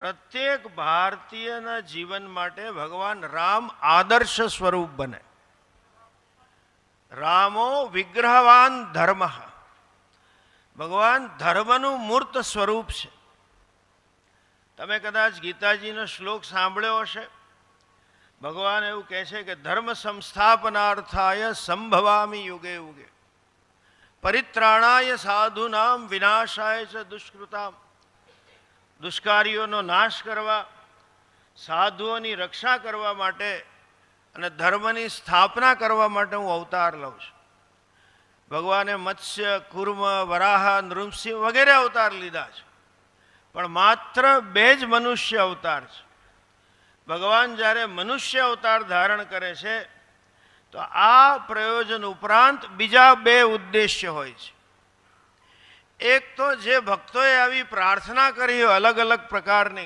પ્રત્યેક ભારતીયના જીવન માટે ભગવાન રામ આદર્શ સ્વરૂપ બને. રામો વિગ્રહવાન ધર્મ. ભગવાન ધર્મનું મૂર્ત સ્વરૂપ છે. તમે કદાચ ગીતાજીનો શ્લોક સાંભળ્યો હશે. ભગવાન એવું કહે છે કે ધર્મ સંસ્થાપનાર્થાય સંભવામી યુગે યુગે પરિત્રાણાય સાધુનામ વિનાશાય ચ દુષ્કૃતામ. દુષ્કારીઓનો નાશ કરવા, સાધુઓની રક્ષા કરવા માટે અને ધર્મની સ્થાપના કરવા માટે હું અવતાર લઉં છું. ભગવાને મત્સ્ય, કુર્મ, વરાહ, નૃસિંહ વગેરે અવતાર લીધા છે, પણ માત્ર 2 જ મનુષ્ય અવતાર છે. ભગવાન જ્યારે મનુષ્ય અવતાર ધારણ કરે છે તો આ પ્રયોજન ઉપરાંત બીજા 2 ઉદ્દેશ્ય હોય છે. એક તો જે ભક્તોએ આવી પ્રાર્થના કરી અલગ અલગ પ્રકારની